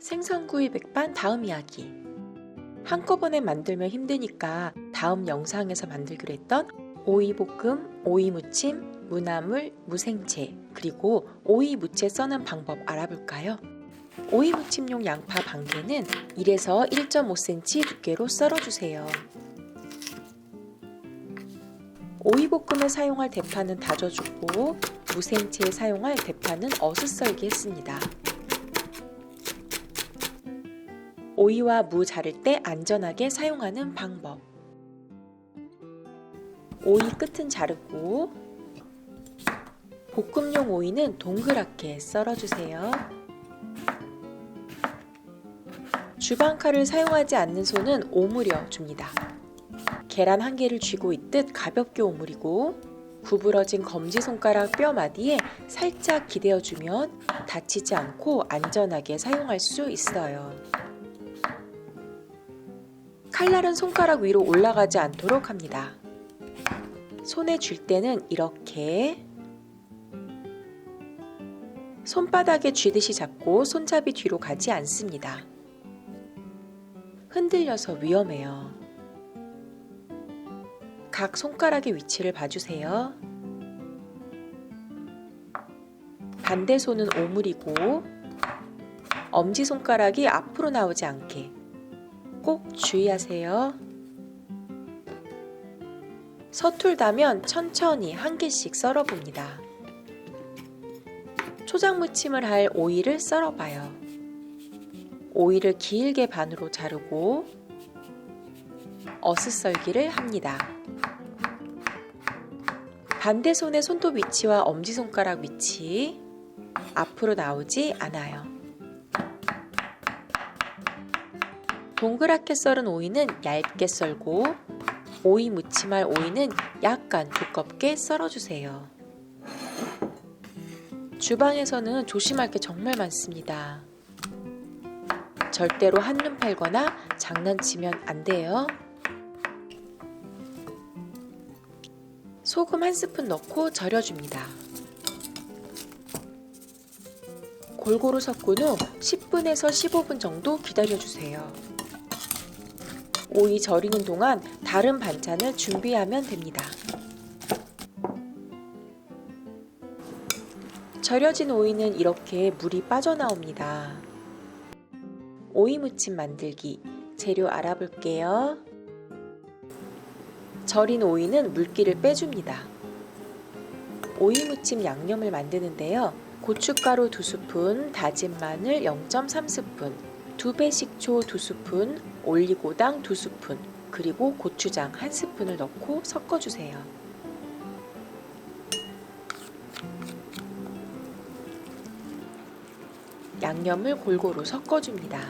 생선구이 백반 다음 이야기. 한꺼번에 만들면 힘드니까 다음 영상에서 만들기로 했던 오이볶음, 오이무침, 무나물, 무생채, 그리고 오이무채 써는 방법 알아볼까요? 오이무침용 양파 반개는 1에서 1.5cm 두께로 썰어주세요. 오이볶음에 사용할 대파는 다져주고 무생채에 사용할 대파는 어슷 썰기했습니다. 오이와 무 자를 때 안전하게 사용하는 방법. 오이 끝은 자르고 볶음용 오이는 동그랗게 썰어주세요. 주방칼을 사용하지 않는 손은 오므려 줍니다. 계란 한 개를 쥐고 있듯 가볍게 오므리고 구부러진 검지손가락 뼈 마디에 살짝 기대어주면 다치지 않고 안전하게 사용할 수 있어요. 칼날은 손가락 위로 올라가지 않도록 합니다. 손에 쥘 때는 이렇게 손바닥에 쥐듯이 잡고 손잡이 뒤로 가지 않습니다. 흔들려서 위험해요. 각 손가락의 위치를 봐주세요. 반대 손은 오므리고 엄지손가락이 앞으로 나오지 않게 꼭 주의하세요. 서툴다면 천천히 한 개씩 썰어봅니다. 초장무침을 할 오이를 썰어봐요. 오이를 길게 반으로 자르고 어슷썰기를 합니다. 반대 손의 손톱 위치와 엄지손가락 위치 앞으로 나오지 않아요. 동그랗게 썰은 오이는 얇게 썰고 오이 무침할 오이는 약간 두껍게 썰어주세요. 주방에서는 조심할 게 정말 많습니다. 절대로 한눈 팔거나 장난치면 안 돼요. 소금 한 스푼 넣고 절여줍니다. 골고루 섞은 후 10분에서 15분 정도 기다려주세요. 오이 절이는 동안 다른 반찬을 준비하면 됩니다. 절여진 오이는 이렇게 물이 빠져나옵니다. 오이 무침 만들기 재료 알아볼게요. 절인 오이는 물기를 빼줍니다. 오이 무침 양념을 만드는데요. 고춧가루 2스푼, 다진 마늘 0.3스푼, 2배 식초 2스푼, 올리고당 2스푼, 그리고 고추장 1스푼을 넣고 섞어주세요. 양념을 골고루 섞어줍니다.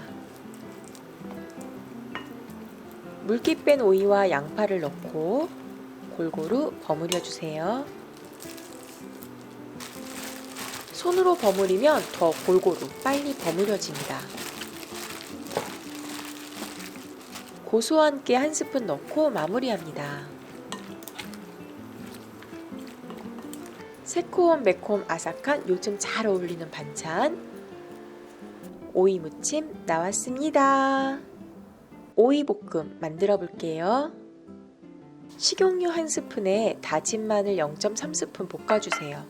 물기 뺀 오이와 양파를 넣고 골고루 버무려주세요. 손으로 버무리면 더 골고루 빨리 버무려집니다. 고수와 함께 1스푼 넣고 마무리합니다. 새콤 매콤 아삭한 요즘 잘 어울리는 반찬 오이 무침 나왔습니다. 오이 볶음 만들어 볼게요. 식용유 1스푼에 다진 마늘 0.3스푼 볶아주세요.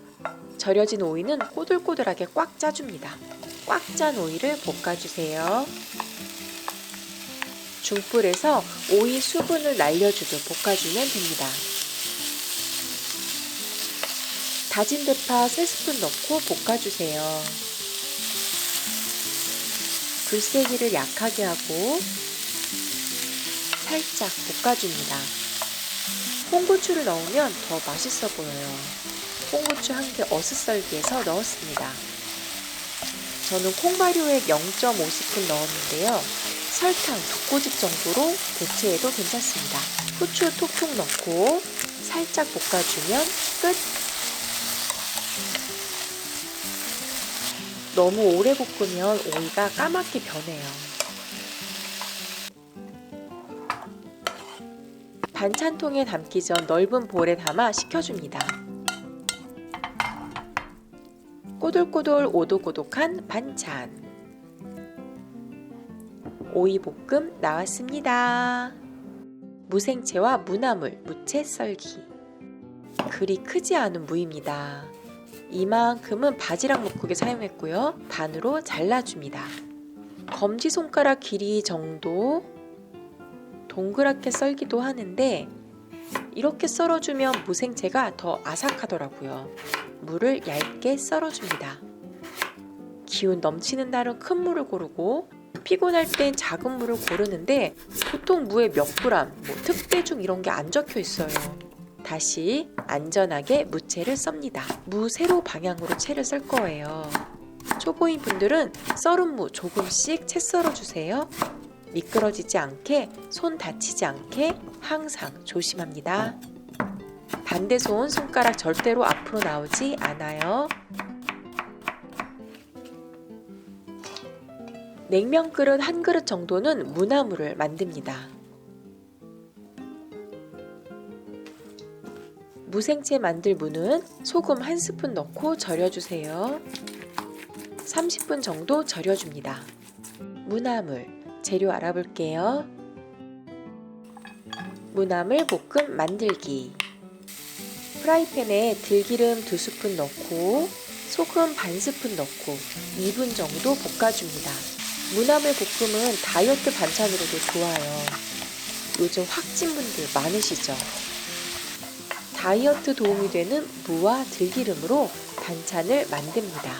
절여진 오이는 꼬들꼬들하게 꽉 짜줍니다. 꽉 짠 오이를 볶아주세요. 중불에서 오이 수분을 날려주듯 볶아주면 됩니다. 다진 대파 3스푼 넣고 볶아주세요. 불세기를 약하게 하고 살짝 볶아줍니다. 홍고추를 넣으면 더 맛있어 보여요. 홍고추 한 개 어슷썰기해서 넣었습니다. 저는 콩발효액 0.5스푼 넣었는데요. 설탕 2꼬집 정도로 대체해도 괜찮습니다. 후추 톡톡 넣고 살짝 볶아주면 끝! 너무 오래 볶으면 오이가 까맣게 변해요. 반찬통에 담기 전 넓은 볼에 담아 식혀줍니다. 꼬들꼬들 오독오독한 반찬. 오이볶음 나왔습니다. 무생채와 무나물, 무채 썰기. 그리 크지 않은 무입니다. 이만큼은 바지락 묵국에 사용했고요. 반으로 잘라줍니다. 검지손가락 길이 정도 동그랗게 썰기도 하는데 이렇게 썰어주면 무생채가 더 아삭하더라고요. 무를 얇게 썰어줍니다. 기운 넘치는 날은 큰 무를 고르고 피곤할 땐 작은 무를 고르는데 보통 무에 몇 그램, 특대중 이런 게 안 적혀 있어요. 다시 안전하게 무채를 썹니다. 무 세로 방향으로 채를 썰 거예요. 초보인 분들은 썰은 무 조금씩 채 썰어주세요. 미끄러지지 않게, 손 다치지 않게 항상 조심합니다. 반대 손가락 절대로 앞으로 나오지 않아요. 냉면 그릇 한 그릇 정도는 무나물을 만듭니다. 무생채 만들 무는 소금 1스푼 넣고 절여주세요. 30분 정도 절여줍니다. 무나물, 재료 알아볼게요. 무나물 볶음 만들기. 프라이팬에 들기름 2스푼 넣고 소금 반 스푼 넣고 2분 정도 볶아줍니다. 무나물 볶음은 다이어트 반찬으로도 좋아요. 요즘 확진 분들 많으시죠? 다이어트 도움이 되는 무와 들기름으로 반찬을 만듭니다.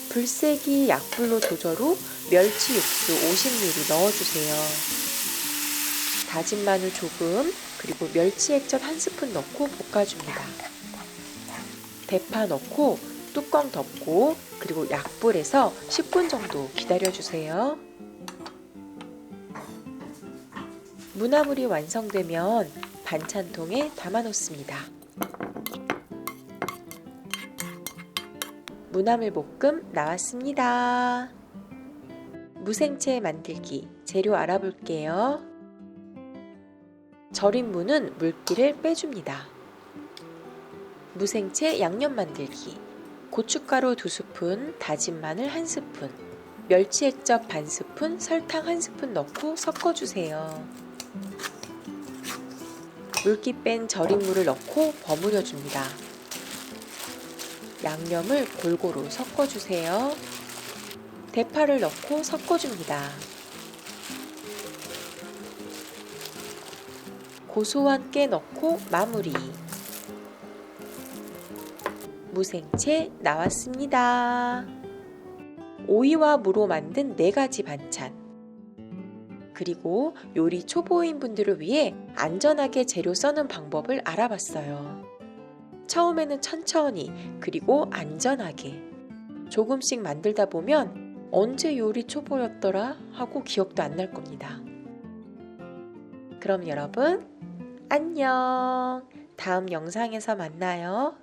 불세기 약불로 조절 후 멸치 육수 50ml 넣어주세요. 다진 마늘 조금, 그리고 멸치 액젓 1스푼 넣고 볶아줍니다. 대파 넣고 뚜껑 덮고 그리고 약불에서 10분 정도 기다려주세요. 무나물이 완성되면 반찬통에 담아 놓습니다. 무나물 볶음 나왔습니다. 무생채 만들기. 재료 알아볼게요. 절인 무는 물기를 빼줍니다. 무생채 양념 만들기. 고춧가루 2스푼, 다진 마늘 1스푼, 멸치 액젓 반 스푼, 설탕 1스푼 넣고 섞어주세요. 물기 뺀 절인 무를 넣고 버무려 줍니다. 양념을 골고루 섞어주세요. 대파를 넣고 섞어줍니다. 고소한 깨 넣고 마무리. 무생채 나왔습니다. 오이와 무로 만든 4가지 반찬. 그리고 요리 초보인 분들을 위해 안전하게 재료 써는 방법을 알아봤어요. 처음에는 천천히 그리고 안전하게 조금씩 만들다 보면 언제 요리 초보였더라 하고 기억도 안 날 겁니다. 그럼 여러분 안녕. 다음 영상에서 만나요.